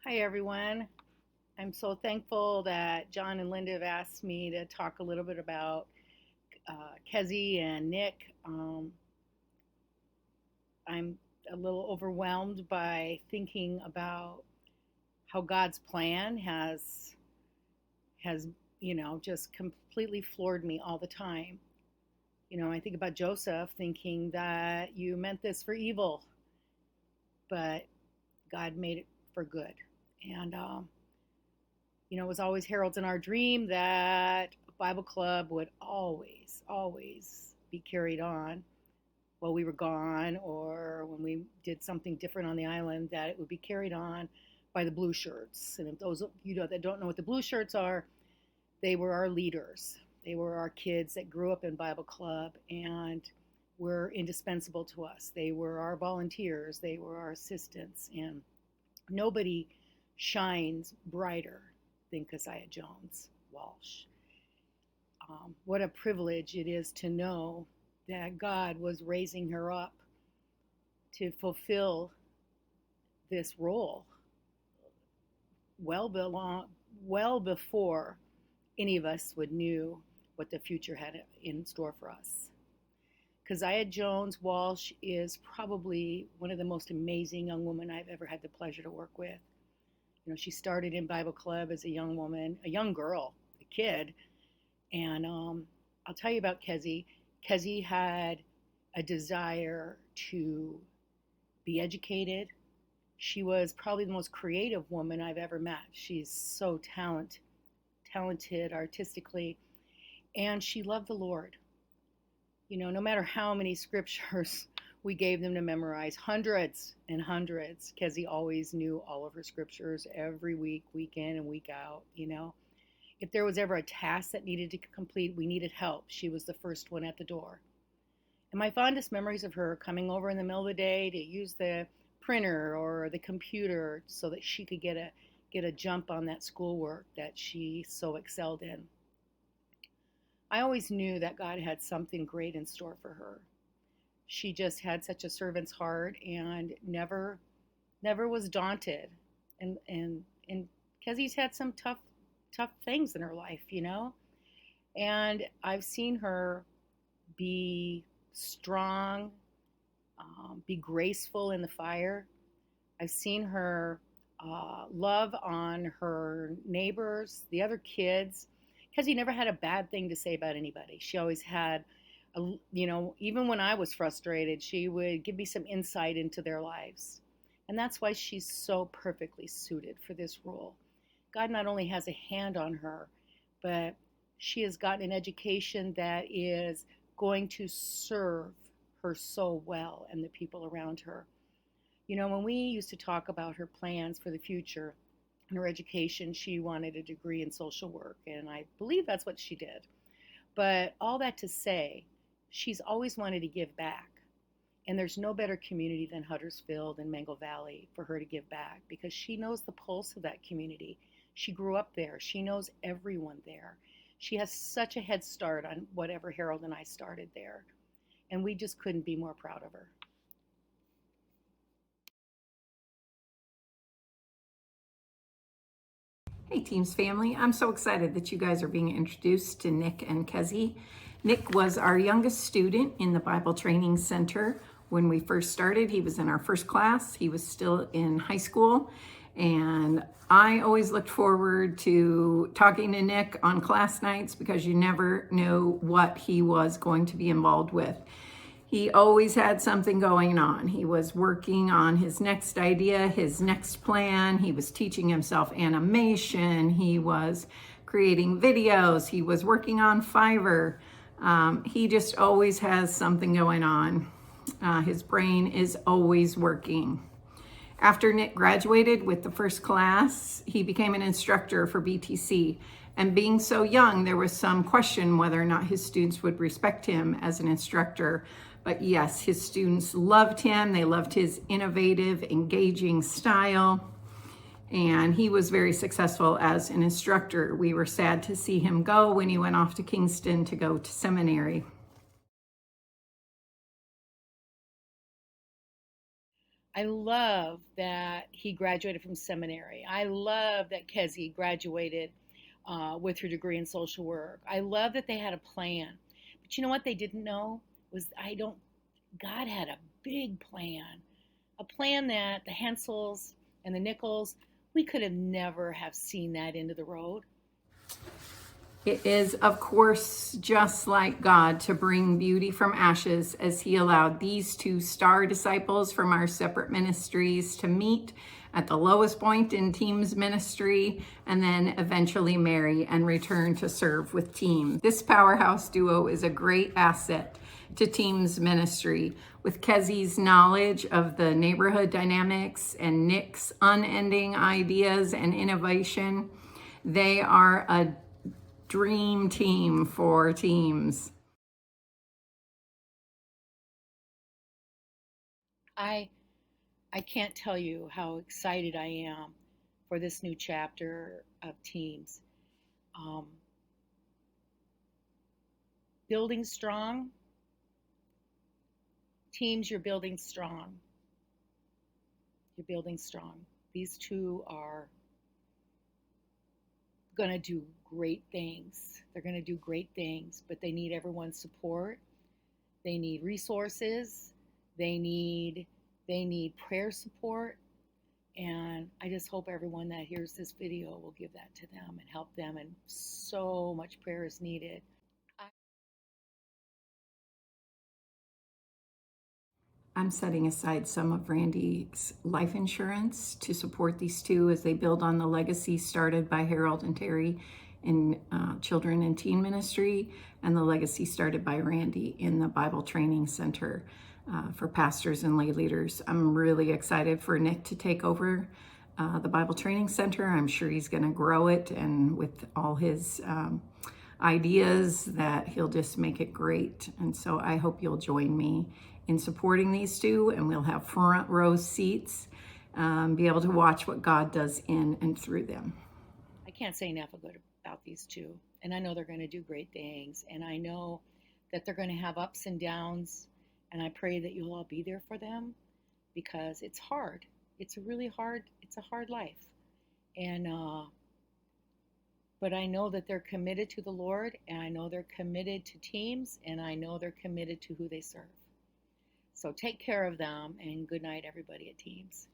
Hi, everyone. I'm so thankful that John and Linda have asked me to talk a little bit about Kezi and Nick. I'm a little overwhelmed by thinking about how God's plan has just completely floored me all the time. I think about Joseph thinking that you meant this for evil, but God made it for good. And it was always heralds in our dream that Bible Club would always be carried on while we were gone or when we did something different on the island, that it would be carried on by the blue shirts. And if those of you that don't know what the blue shirts are, they were our leaders. They were our kids that grew up in Bible Club and were indispensable to us. They were our volunteers, they were our assistants, and nobody shines brighter than Keziah Jones Walsh. What a privilege it is to know that God was raising her up to fulfill this role well before any of us would knew what the future had in store for us. Keziah Jones Walsh is probably one of the most amazing young women I've ever had the pleasure to work with. She started in Bible Club as a young woman, a young girl, a kid. And I'll tell you about Kezi. Kezi had a desire to be educated. She was probably the most creative woman I've ever met. She's so talented artistically, and she loved the Lord. No matter how many scriptures we gave them to memorize, hundreds and hundreds, Kezi always knew all of her scriptures every week, week in and week out. If there was ever a task that needed to complete, we needed help, she was the first one at the door. And my fondest memories of her coming over in the middle of the day to use the printer or the computer so that she could get a jump on that schoolwork that she so excelled in. I always knew that God had something great in store for her. She just had such a servant's heart and never was daunted. And Kezi's had some tough things in her life. And I've seen her be strong, be graceful in the fire. I've seen her love on her neighbors, the other kids. Kezi never had a bad thing to say about anybody. She always had, even when I was frustrated, she would give me some insight into their lives. And that's why she's so perfectly suited for this role. God not only has a hand on her, but she has gotten an education that is going to serve her so well and the people around her. When we used to talk about her plans for the future and her education, she wanted a degree in social work, and I believe that's what she did. But all that to say, she's always wanted to give back. And there's no better community than Huddersfield and Mango Valley for her to give back because she knows the pulse of that community. She grew up there. She knows everyone there. She has such a head start on whatever Harold and I started there. And we just couldn't be more proud of her. Hey Teams family, I'm so excited that you guys are being introduced to Nick and Kezi. Nick was our youngest student in the Bible Training Center when we first started. He was in our first class. He was still in high school. And I always looked forward to talking to Nick on class nights because you never know what he was going to be involved with. He always had something going on. He was working on his next idea, his next plan. He was teaching himself animation. He was creating videos. He was working on Fiverr. He just always has something going on. His brain is always working. After Nick graduated with the first class, he became an instructor for BTC. And being so young, there was some question whether or not his students would respect him as an instructor. But yes, his students loved him. They loved his innovative, engaging style. And he was very successful as an instructor. We were sad to see him go when he went off to Kingston to go to seminary. I love that he graduated from seminary. I love that Kezi graduated with her degree in social work. I love that they had a plan. But you know what they didn't know was God had a big plan, a plan that the Hentzels and the Nichols, we could have never have seen that into the road. It is, of course, just like God to bring beauty from ashes, as he allowed these two star disciples from our separate ministries to meet at the lowest point in Teams ministry and then eventually marry and return to serve with Team. This powerhouse duo is a great asset to Teams ministry. With Kezi's knowledge of the neighborhood dynamics and Nick's unending ideas and innovation, they are a dream team for Teams. I I can't tell you how excited I am for this new chapter of Teams. Um, Building strong, Teams, you're building strong. You're building strong. These two are going to do great things. They're going to do great things, but they need everyone's support. They need resources. They need they need prayer support. And I just hope everyone that hears this video will give that to them and help them. And so much prayer is needed. I'm setting aside some of Randy's life insurance to support these two as they build on the legacy started by Harold and Teri in children and teen ministry, and the legacy started by Randy in the Bible Training Center for pastors and lay leaders. I'm really excited for Nick to take over the Bible Training Center. I'm sure he's going to grow it, and with all his ideas, that he'll just make it great. And so I hope you'll join me in supporting these two, and we'll have front row seats, be able to watch what God does in and through them. I can't say enough about these two. And I know they're going to do great things. And I know that they're going to have ups and downs. And I pray that you'll all be there for them because it's hard. It's a hard life. And, but I know that they're committed to the Lord, and I know they're committed to Teams, and I know they're committed to who they serve. So take care of them, and good night, everybody at Teams.